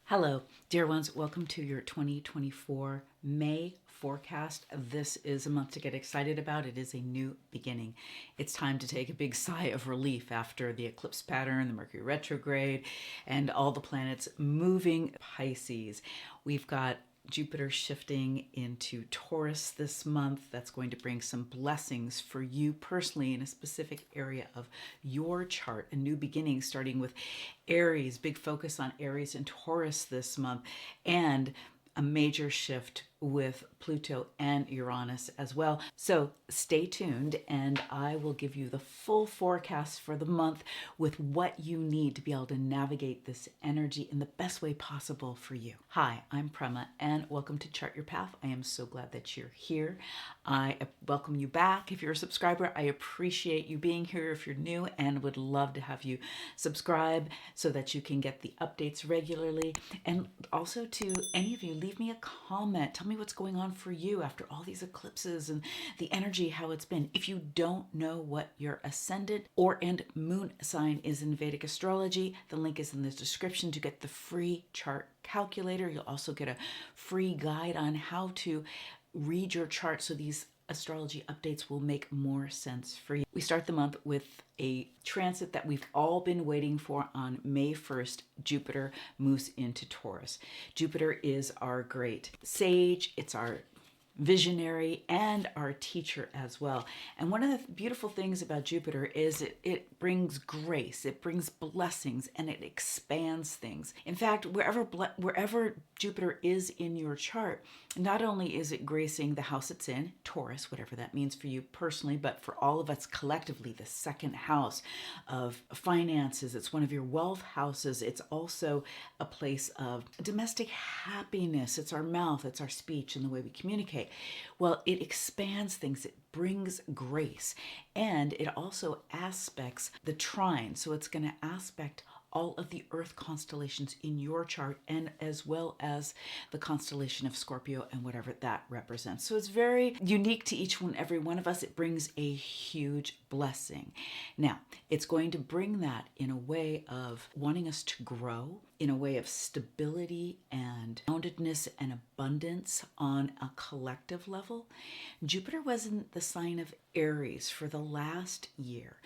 Hello, dear ones. Welcome to your 2024 May forecast. This is a month to get excited about. It is a new beginning. It's time to take a big sigh of relief after the eclipse pattern, the Mercury retrograde, and all the planets moving Pisces. We've got Jupiter shifting into Taurus this month. That's going to bring some blessings for you personally in a specific area of your chart. A new beginning starting with Aries, big focus on Aries and Taurus this month, and a major shift with Pluto and Uranus as well. So stay tuned and I will give you the full forecast for the month with what you need to be able to navigate this energy in the best way possible for you. Hi, I'm Prema and welcome to Chart Your Path. I am so glad that you're here. I welcome you back. If you're a subscriber, I appreciate you being here if you're new and would love to have you subscribe so that you can get the updates regularly. And also to any of you, leave me a comment. Tell me what's going on for you after all these eclipses and the energy, how it's been. If you don't know what your ascendant and moon sign is in Vedic astrology, the link is in the description to get the free chart calculator. You'll also get a free guide on how to read your chart so these astrology updates will make more sense for you. We start the month with a transit that we've all been waiting for on May 1st. Jupiter moves into Taurus. Jupiter is our great sage. It's our visionary and our teacher as well. And one of the beautiful things about Jupiter is it brings grace, it brings blessings, and it expands things. In fact, wherever Jupiter is in your chart, not only is it gracing the house it's in, Taurus, whatever that means for you personally, but for all of us collectively, the second house of finances. It's one of your wealth houses. It's also a place of domestic happiness. It's our mouth, it's our speech, and the way we communicate. Well, it expands things, it brings grace, and it also aspects the trine. So it's going to aspect all of the earth constellations in your chart and as well as the constellation of Scorpio and whatever that represents. So it's very unique to each one, every one of us. It brings a huge blessing. Now, it's going to bring that in a way of wanting us to grow, in a way of stability and groundedness and abundance on a collective level. Jupiter was in the sign of Aries for the last year,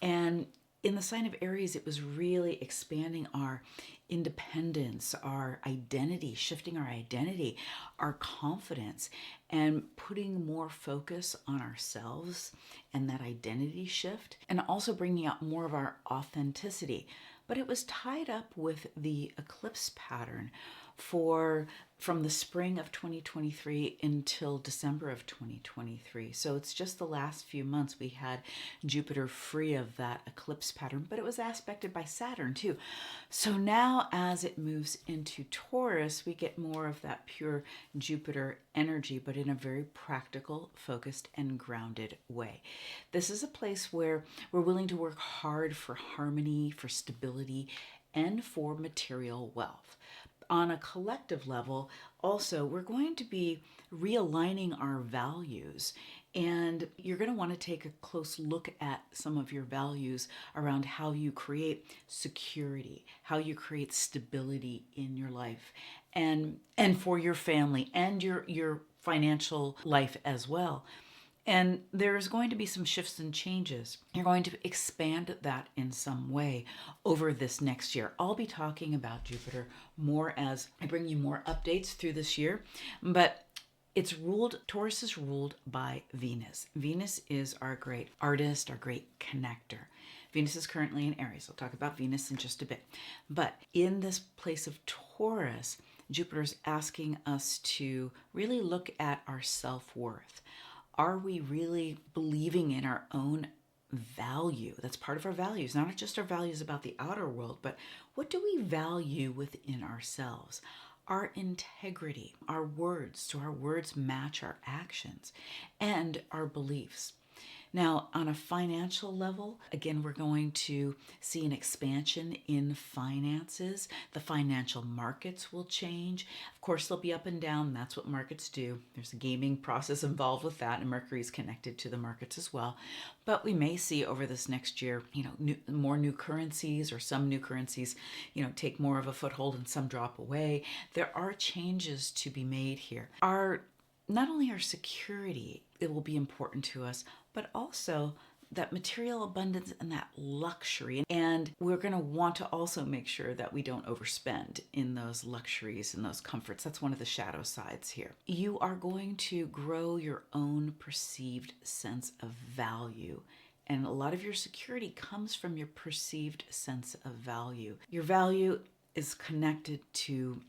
and in the sign of Aries, it was really expanding our independence, our identity, shifting our identity, our confidence, and putting more focus on ourselves and that identity shift, and also bringing out more of our authenticity. But it was tied up with the eclipse pattern from the spring of 2023 until December of 2023. So it's just the last few months we had Jupiter free of that eclipse pattern, but it was aspected by Saturn too. So now as it moves into Taurus, we get more of that pure Jupiter energy, but in a very practical, focused, and grounded way. This is a place where we're willing to work hard for harmony, for stability, and for material wealth. On a collective level, also, we're going to be realigning our values, and you're going to want to take a close look at some of your values around how you create security, how you create stability in your life, and for your family and your financial life as well. And there's going to be some shifts and changes. You're going to expand that in some way over this next year. I'll be talking about Jupiter more as I bring you more updates through this year, but Taurus is ruled by Venus. Venus is our great artist, our great connector. Venus is currently in Aries. I'll talk about Venus in just a bit. But in this place of Taurus, Jupiter's asking us to really look at our self-worth. Are we really believing in our own value? That's part of our values, not just our values about the outer world, but what do we value within ourselves? Our integrity, our words. Do our words match our actions and our beliefs? Now, on a financial level, again, we're going to see an expansion in finances. The financial markets will change. Of course, they'll be up and down. That's what markets do. There's a gaming process involved with that, and Mercury is connected to the markets as well. But we may see over this next year, more new currencies, or some new currencies, take more of a foothold and some drop away. There are changes to be made here. Not only our security, it will be important to us, but also that material abundance and that luxury. And we're going to want to also make sure that we don't overspend in those luxuries and those comforts. That's one of the shadow sides here. You are going to grow your own perceived sense of value. And a lot of your security comes from your perceived sense of value. Your value is connected to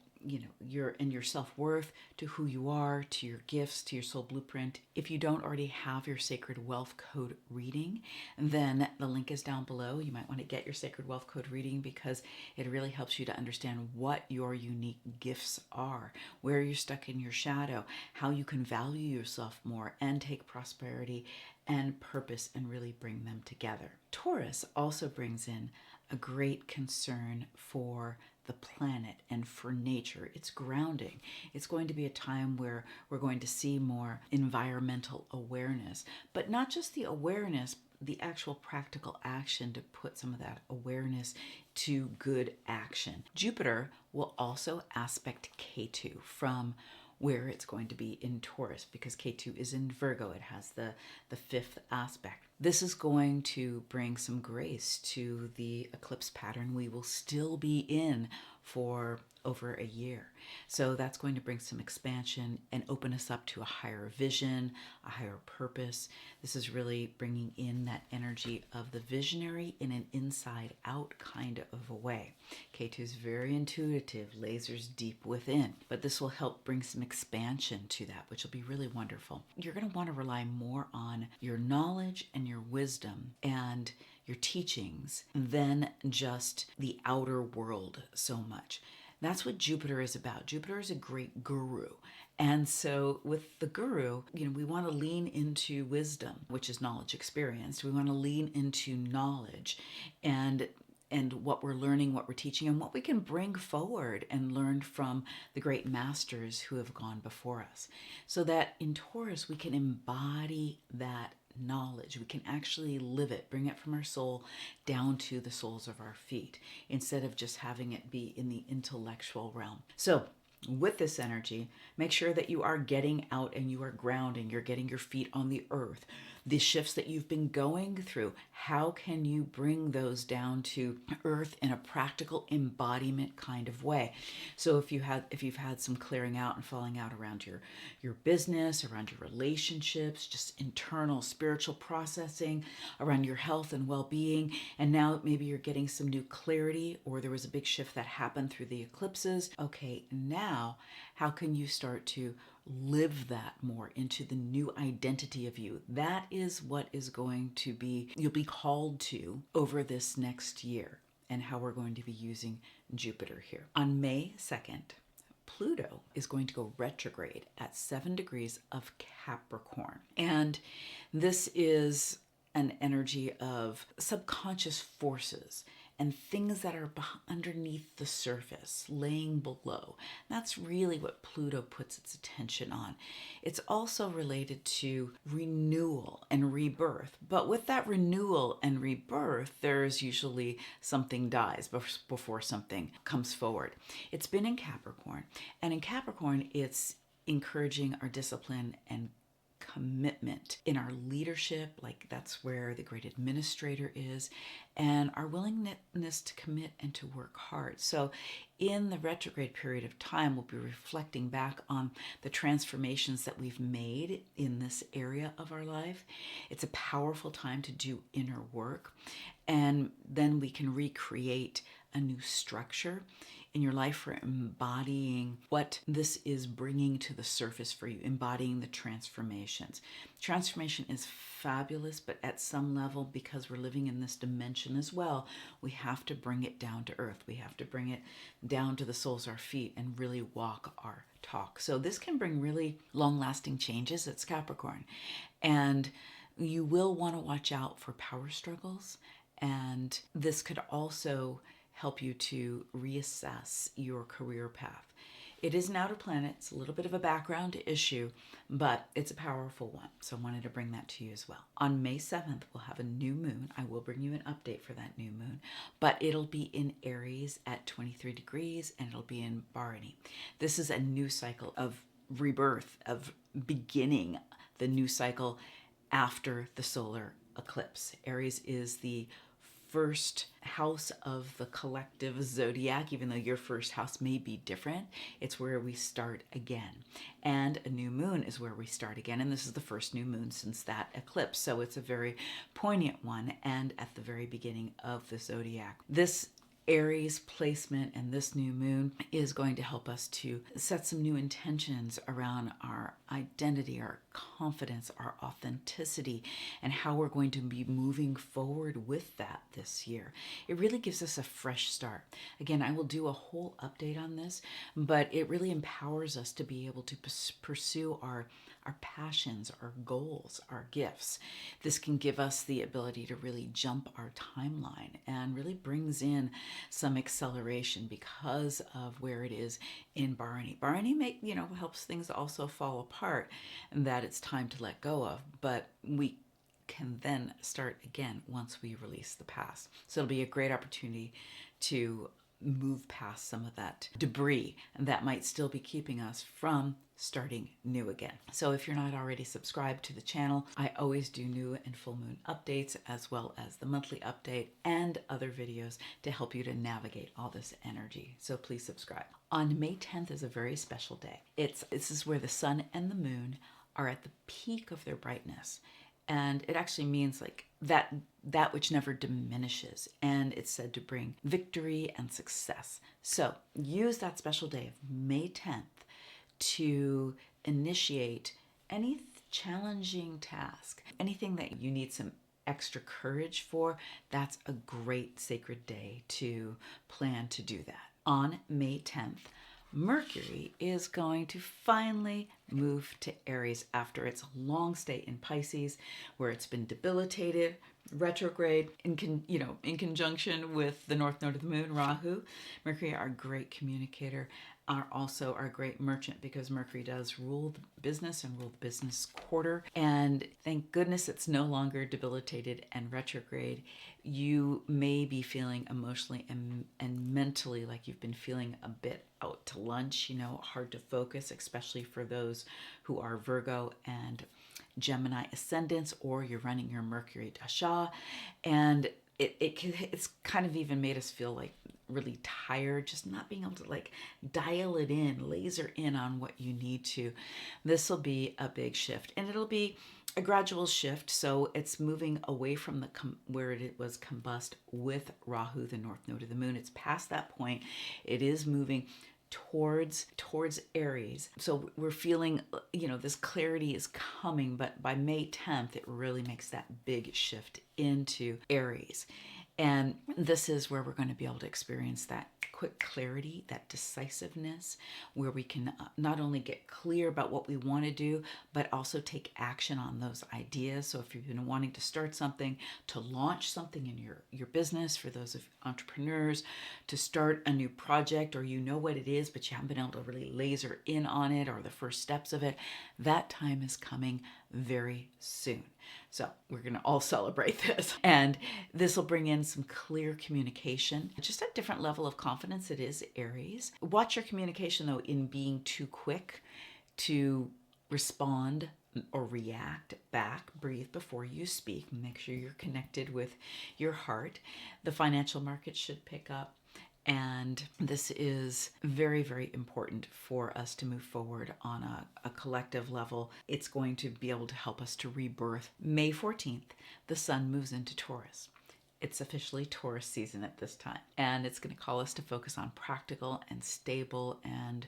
your self-worth, to who you are, to your gifts, to your soul blueprint. If you don't already have your Sacred Wealth Code reading, then the link is down below. You might want to get your Sacred Wealth Code reading because it really helps you to understand what your unique gifts are, where you're stuck in your shadow, how you can value yourself more and take prosperity and purpose and really bring them together. Taurus also brings in a great concern for the planet and for nature. It's grounding. It's going to be a time where we're going to see more environmental awareness, but not just the awareness, the actual practical action to put some of that awareness to good action. Jupiter will also aspect Ketu from where it's going to be in Taurus, because Ketu is in Virgo. It has the fifth aspect. This is going to bring some grace to the eclipse pattern we will still be in for over a year. So that's going to bring some expansion and open us up to a higher vision, a higher purpose. This is really bringing in that energy of the visionary in an inside out kind of a way. Ketu is very intuitive, lasers deep within, but this will help bring some expansion to that, which will be really wonderful. You're going to want to rely more on your knowledge and your wisdom and your teachings than just the outer world so much. That's what Jupiter is about. Jupiter is a great guru. And so with the guru, we want to lean into wisdom, which is knowledge experienced. We want to lean into knowledge and what we're learning, what we're teaching, and what we can bring forward and learn from the great masters who have gone before us. So that in Taurus, we can embody that knowledge. We can actually live it, bring it from our soul down to the soles of our feet, instead of just having it be in the intellectual realm. So with this energy, make sure that you are getting out and you are grounding. You're getting your feet on the earth. The shifts that you've been going through, how can you bring those down to earth in a practical embodiment kind of way? So if you've had some clearing out and falling out around your business, around your relationships, just internal spiritual processing, around your health and well-being, and now maybe you're getting some new clarity, or there was a big shift that happened through the eclipses. Okay, now how can you start to live that more into the new identity of you? That is what is going to be, you'll be called to over this next year, and how we're going to be using Jupiter here. On May 2nd, Pluto is going to go retrograde at 7 degrees of Capricorn. And this is an energy of subconscious forces and things that are underneath the surface, laying below. That's really what Pluto puts its attention on. It's also related to renewal and rebirth. But with that renewal and rebirth, there's usually something dies before something comes forward. It's been in Capricorn. And in Capricorn, it's encouraging our discipline and commitment in our leadership, like that's where the great administrator is, and our willingness to commit and to work hard. So in the retrograde period of time, we'll be reflecting back on the transformations that we've made in this area of our life. It's a powerful time to do inner work, and then we can recreate a new structure in your life for embodying what this is bringing to the surface for you, embodying the transformations. Transformation is fabulous, but at some level, because we're living in this dimension as well, we have to bring it down to earth. We have to bring it down to the soles of our feet and really walk our talk. So this can bring really long-lasting changes. It's Capricorn. And You will want to watch out for power struggles, and this could also help you to reassess your career path. It is an outer planet. It's a little bit of a background issue, but it's a powerful one. So I wanted to bring that to you as well. On May 7th, we'll have a new moon. I will bring you an update for that new moon, but it'll be in Aries at 23 degrees and it'll be in Bharani. This is a new cycle of rebirth, of beginning the new cycle after the solar eclipse. Aries is the first house of the collective zodiac, even though your first house may be different. It's where we start again. And a new moon is where we start again. And this is the first new moon since that eclipse. So it's a very poignant one and at the very beginning of the zodiac. This Aries placement and this new moon is going to help us to set some new intentions around our identity, our confidence, our authenticity, and how we're going to be moving forward with that this year. It really gives us a fresh start. Again, I will do a whole update on this, but it really empowers us to be able to pursue our passions, our goals, our gifts. This can give us the ability to really jump our timeline and really brings in some acceleration because of where it is in Bharani. Bharani helps things also fall apart and that it's time to let go of, but we can then start again once we release the past. So it'll be a great opportunity to move past some of that debris that might still be keeping us from starting new again. So if you're not already subscribed to the channel, I always do new and full moon updates as well as the monthly update and other videos to help you to navigate all this energy. So please subscribe. On May 10th is a very special day. This is where the sun and the moon are at the peak of their brightness. And it actually means like that which never diminishes. And it's said to bring victory and success. So use that special day of May 10th to initiate any challenging task, anything that you need some extra courage for. That's a great sacred day to plan to do that. On May 10th, Mercury is going to finally move to Aries after its long stay in Pisces, where it's been debilitated, retrograde, in conjunction with the North Node of the Moon, Rahu. Mercury, our great communicator, are also our great merchant because Mercury does rule the business and rule the business quarter. And thank goodness it's no longer debilitated and retrograde. You may be feeling emotionally and mentally like you've been feeling a bit out to lunch, hard to focus, especially for those who are Virgo and Gemini ascendants, or you're running your Mercury Dasha. And it's kind of even made us feel like really tired, just not being able to like dial it in, laser in on what you need to. This will be a big shift, and it'll be a gradual shift. So it's moving away from where it was combust with Rahu, the North Node of the Moon. It's past that point. It is moving towards Aries. So we're feeling, this clarity is coming, but by May 10th, it really makes that big shift into Aries. And this is where we're going to be able to experience that quick clarity, that decisiveness, where we can not only get clear about what we want to do, but also take action on those ideas. So if you've been wanting to start something, to launch something in your business, for those of entrepreneurs, to start a new project, or you know what it is, but you haven't been able to really laser in on it, or the first steps of it, that time is coming very soon. So we're going to all celebrate this. And this will bring in some clear communication, just a different level of confidence. It is Aries. Watch your communication, though, in being too quick to respond or react back. Breathe before you speak. Make sure you're connected with your heart. The financial market should pick up. And this is very, very important for us to move forward on a collective level. It's going to be able to help us to rebirth. May 14th, the sun moves into Taurus. It's officially Taurus season at this time. And it's going to call us to focus on practical and stable and,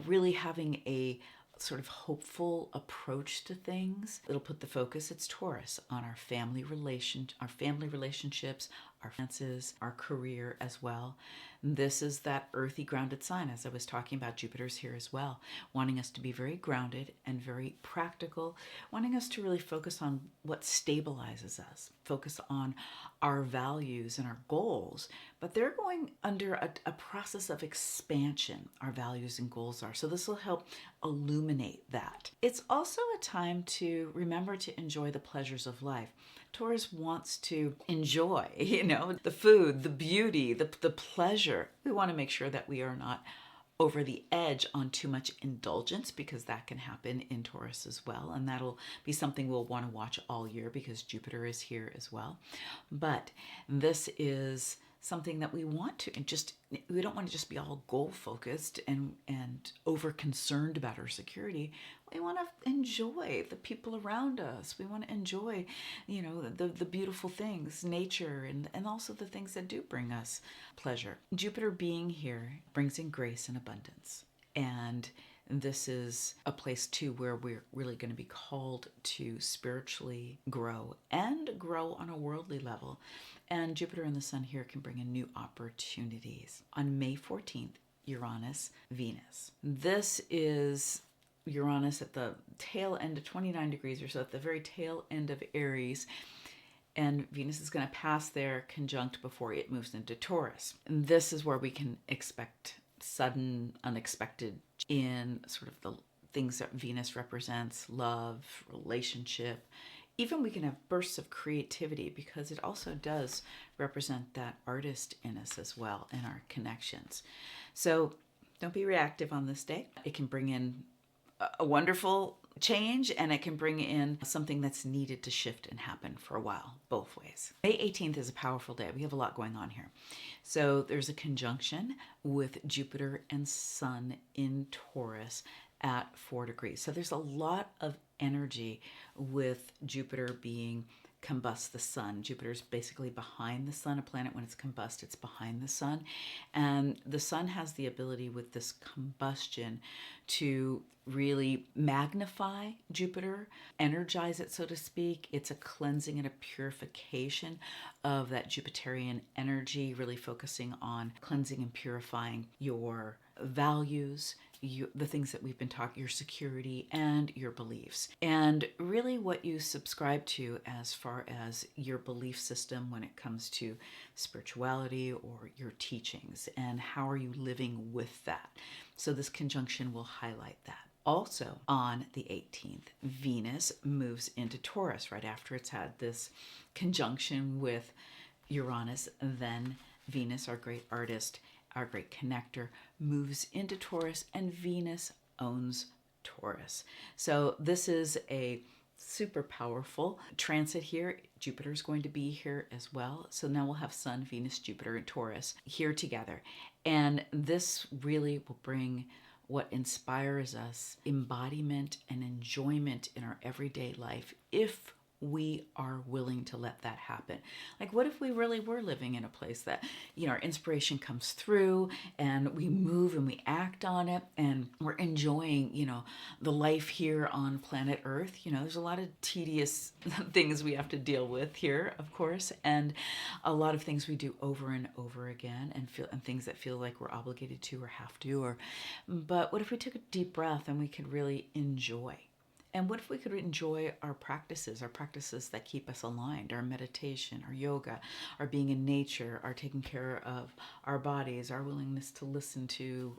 really having a sort of hopeful approach to things. It'll put the focus, it's Taurus, on our family relationships, our finances, our career as well. This is that earthy grounded sign, as I was talking about. Jupiter's here as well, wanting us to be very grounded and very practical, wanting us to really focus on what stabilizes us, focus on our values and our goals. But they're going under a process of expansion, our values and goals are. So this will help illuminate that. It's also a time to remember to enjoy the pleasures of life. Taurus wants to enjoy, the food, the beauty, the pleasure. We want to make sure that we are not over the edge on too much indulgence, because that can happen in Taurus as well. And that'll be something we'll want to watch all year because Jupiter is here as well. But this is something that we want to, and we don't want to just be all goal focused and over concerned about our security. We want to enjoy the people around us. We want to enjoy, the beautiful things, nature, and also the things that do bring us pleasure. Jupiter being here brings in grace and abundance. And this is a place too where we're really going to be called to spiritually grow and grow on a worldly level. And Jupiter and the Sun here can bring in new opportunities. On May 14th, Uranus, Venus. This is Uranus at the tail end of 29 degrees or so, at the very tail end of Aries. And Venus is going to pass there conjunct before it moves into Taurus. And this is where we can expect sudden, unexpected in sort of the things that Venus represents, love, relationship. Even we can have bursts of creativity, because it also does represent that artist in us as well, and our connections. So don't be reactive on this day. It can bring in a wonderful change, and it can bring in something that's needed to shift and happen for a while, both ways. May 18th is a powerful day. We have a lot going on here. So there's a conjunction with Jupiter and Sun in Taurus at 4 degrees. So there's a lot of energy with Jupiter being combust the sun. Jupiter's basically behind the sun. A planet, when it's combust, it's behind the sun. And the sun has the ability with this combustion to really magnify Jupiter, energize it, so to speak. It's a cleansing and a purification of that Jupiterian energy, really focusing on cleansing and purifying your values, the things that we've been talking, your security and your beliefs, and really what you subscribe to as far as your belief system when it comes to spirituality or your teachings, and how are you living with that. So this conjunction will highlight that. Also on the 18th, Venus moves into Taurus right after it's had this conjunction with Uranus. Then Venus, our great artist, our great connector, moves into Taurus, and Venus owns Taurus. So this is a super powerful transit here. Jupiter is going to be here as well. So now we'll have Sun, Venus, Jupiter, and Taurus here together. And this really will bring what inspires us, embodiment and enjoyment in our everyday life, if we are willing to let that happen. Like, what if we really were living in a place that, our inspiration comes through and we move and we act on it, and we're enjoying, the life here on planet Earth. There's a lot of tedious things we have to deal with here, of course, and a lot of things we do over and over again, and things that feel like we're obligated to or have to, but what if we took a deep breath and we could really enjoy? And what if we could enjoy our practices that keep us aligned, our meditation, our yoga, our being in nature, our taking care of our bodies, our willingness to listen to,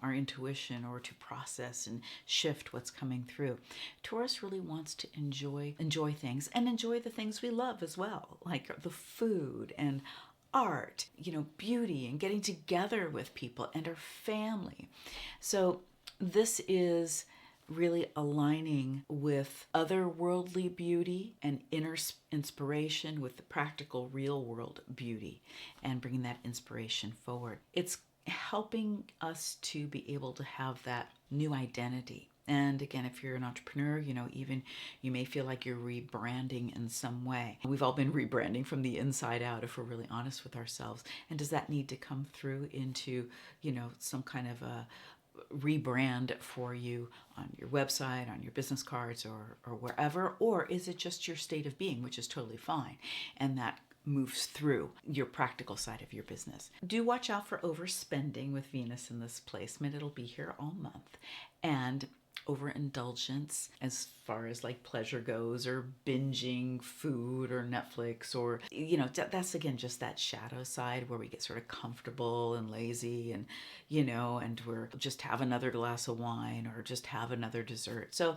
our intuition, or to process and shift what's coming through. Taurus really wants to enjoy things, and enjoy the things we love as well, like the food and art, beauty, and getting together with people and our family. So this is really aligning with otherworldly beauty and inner inspiration with the practical real world beauty, and bringing that inspiration forward. It's helping us to be able to have that new identity. And again, if you're an entrepreneur, even you may feel like you're rebranding in some way. We've all been rebranding from the inside out, if we're really honest with ourselves. And does that need to come through into, some kind of a rebrand for you on your website, on your business cards, or wherever? Or is it just your state of being, which is totally fine? And that moves through your practical side of your business. Do watch out for overspending with Venus in this placement. It'll be here all month. And overindulgence as far as like pleasure goes, or binging food or Netflix, or that's again just that shadow side where we get sort of comfortable and lazy, and and we're just have another glass of wine or just have another dessert. So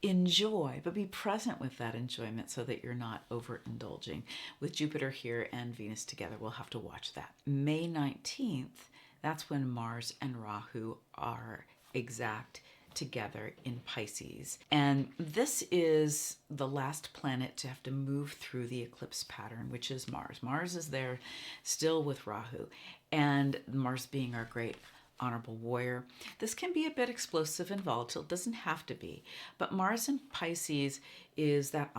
enjoy, but be present with that enjoyment so that you're not overindulging. With Jupiter here and Venus together, we'll have to watch that. May 19th, that's when Mars and Rahu are exact together in Pisces. And this is the last planet to have to move through the eclipse pattern, which is Mars. Mars is there still with Rahu, and Mars being our great honorable warrior. This can be a bit explosive and volatile. It doesn't have to be. But Mars in Pisces is that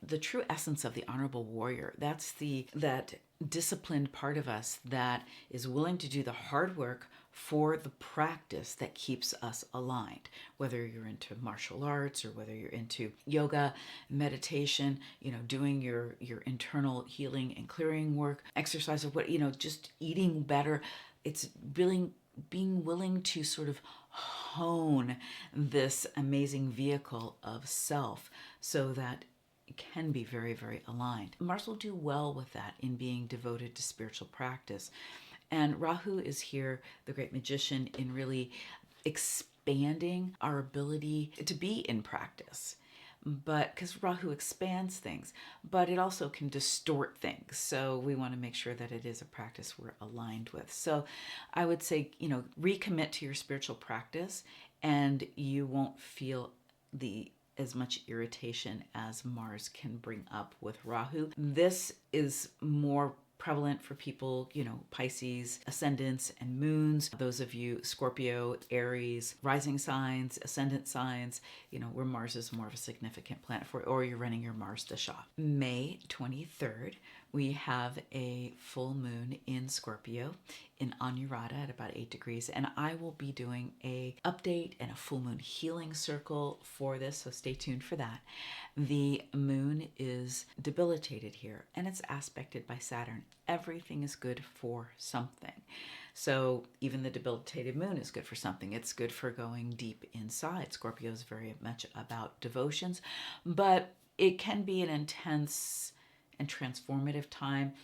the true essence of the honorable warrior. That's that disciplined part of us that is willing to do the hard work for the practice that keeps us aligned. Whether you're into martial arts or whether you're into yoga, meditation, doing your internal healing and clearing work, exercise, or just eating better. It's really being willing to sort of hone this amazing vehicle of self so that it can be very, very aligned. Mars will do well with that in being devoted to spiritual practice. And Rahu is here, the great magician, in really expanding our ability to be in practice. But because Rahu expands things, but it also can distort things. So we want to make sure that it is a practice we're aligned with. So I would say, recommit to your spiritual practice, and you won't feel as much irritation as Mars can bring up with Rahu. This is more prevalent for people, Pisces, ascendants and moons. Those of you Scorpio, Aries, rising signs, ascendant signs, where Mars is more of a significant planet for, or you're running your Mars dasha. May 23rd, we have a full moon in Scorpio in Anuradha at about 8 degrees, and I will be doing a update and a full moon healing circle for this, so stay tuned for that. The moon is debilitated here, and it's aspected by Saturn. Everything is good for something. So even the debilitated moon is good for something. It's good for going deep inside. Scorpio is very much about devotions, but it can be an intense and transformative time,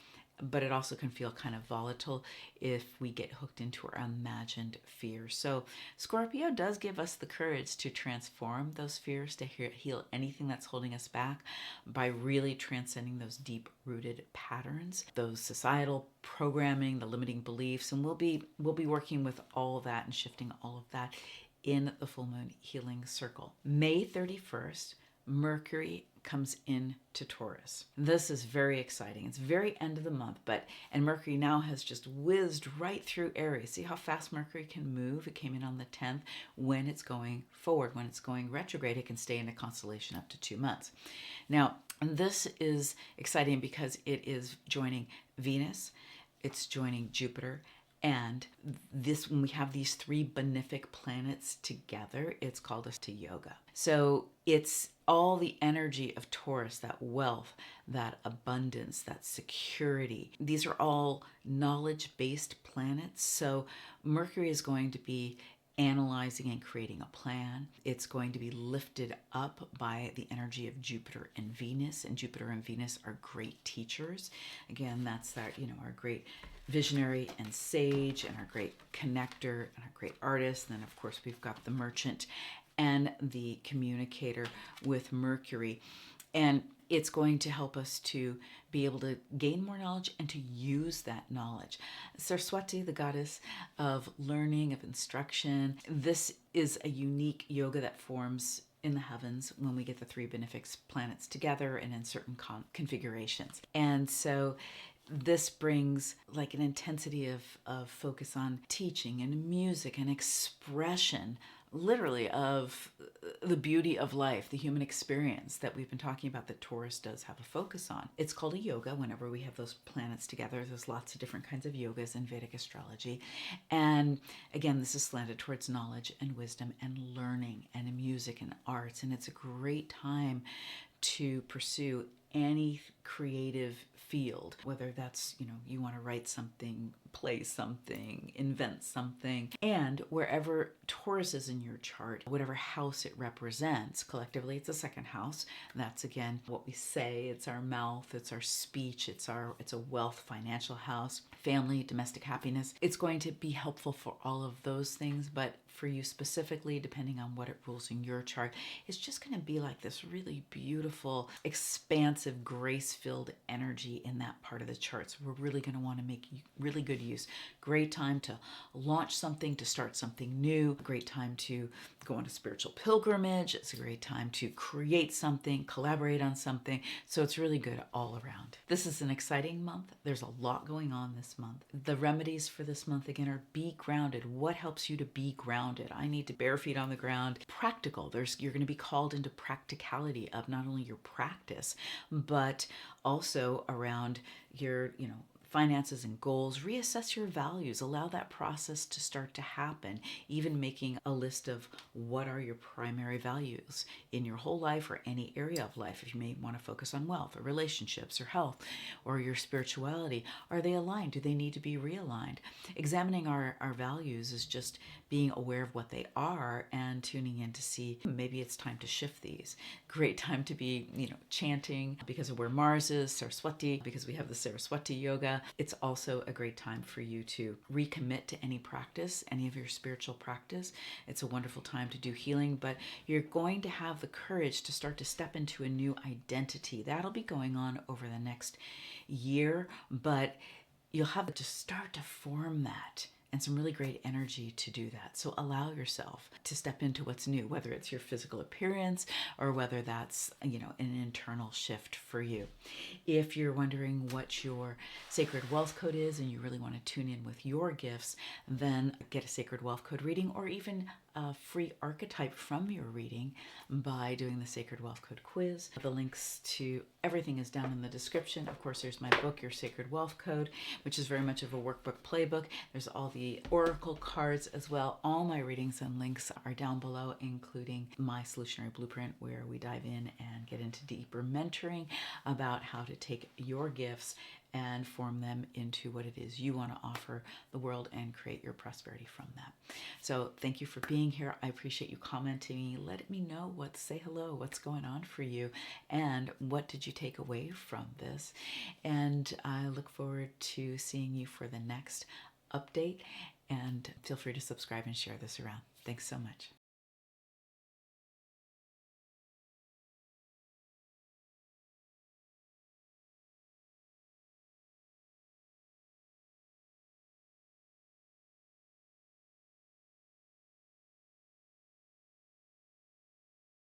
but it also can feel kind of volatile if we get hooked into our imagined fears. So Scorpio does give us the courage to transform those fears, to heal anything that's holding us back by really transcending those deep-rooted patterns, those societal programming, the limiting beliefs, and we'll be working with all of that and shifting all of that in the full moon healing circle. May 31st, Mercury comes into Taurus. This is very exciting. It's very end of the month, and Mercury now has just whizzed right through Aries. See how fast Mercury can move? It came in on the 10th. When it's going forward, when it's going retrograde, it can stay in a constellation up to 2 months. Now, this is exciting because it is joining Venus, it's joining Jupiter, and when we have these 3 benefic planets together, it's called us to yoga. So it's all the energy of Taurus, that wealth, that abundance, that security. These are all knowledge-based planets. So Mercury is going to be analyzing and creating a plan. It's going to be lifted up by the energy of Jupiter and Venus, and Jupiter and Venus are great teachers. Again, that's our great visionary and sage, and our great connector, and our great artist. And then of course we've got the merchant and the communicator with Mercury. And it's going to help us to be able to gain more knowledge and to use that knowledge. Saraswati, the goddess of learning, of instruction, this is a unique yoga that forms in the heavens when we get the 3 benefic planets together and in certain configurations. And so this brings like an intensity of focus on teaching and music and expression, literally, of the beauty of life, the human experience that we've been talking about, that Taurus does have a focus on. It's called a yoga whenever we have those planets together. There's lots of different kinds of yogas in Vedic astrology. And again, this is slanted towards knowledge and wisdom and learning and music and arts. And it's a great time to pursue any creative field, whether that's, you want to write something, play something, invent something. And wherever Taurus is in your chart, whatever house it represents, collectively it's the second house. That's again what we say. It's our mouth, it's our speech, it's a wealth, financial house, family, domestic happiness. It's going to be helpful for all of those things, but for you specifically, depending on what it rules in your chart, it's just going to be like this really beautiful, expansive, grace-filled energy in that part of the chart. So we're really going to want to make really good use. Great time to launch something, to start something new. Great time to go on a spiritual pilgrimage. It's a great time to create something, collaborate on something. So it's really good all around. This is an exciting month. There's a lot going on this month. The remedies for this month again are be grounded. What helps you to be grounded? I need to bare feet on the ground. Practical. You're going to be called into practicality of not only your practice, but also around your, finances and goals. Reassess your values. Allow that process to start to happen. Even making a list of what are your primary values in your whole life or any area of life. If you may want to focus on wealth or relationships or health or your spirituality, are they aligned? Do they need to be realigned? Examining our values is just being aware of what they are and tuning in to see maybe it's time to shift these. Great time to be, chanting because of where Mars is, Saraswati, because we have the Saraswati yoga. It's also a great time for you to recommit to any practice, any of your spiritual practice. It's a wonderful time to do healing, but you're going to have the courage to start to step into a new identity. That'll be going on over the next year, but you'll have to start to form that and some really great energy to do that. So allow yourself to step into what's new, whether it's your physical appearance or whether that's, an internal shift for you. If you're wondering what your Sacred Wealth Code is and you really want to tune in with your gifts, then get a Sacred Wealth Code reading or even a free archetype from your reading by doing the Sacred Wealth Code quiz. The links to everything is down in the description. Of course, there's my book, Your Sacred Wealth Code, which is very much of a workbook playbook. There's all the oracle cards as well. All my readings and links are down below, including my solutionary blueprint, where we dive in and get into deeper mentoring about how to take your gifts and form them into what it is you want to offer the world and create your prosperity from that. So thank you for being here. I appreciate you commenting, letting me know say hello, what's going on for you, and what did you take away from this. And I look forward to seeing you for the next update, and feel free to subscribe and share this around. Thanks so much.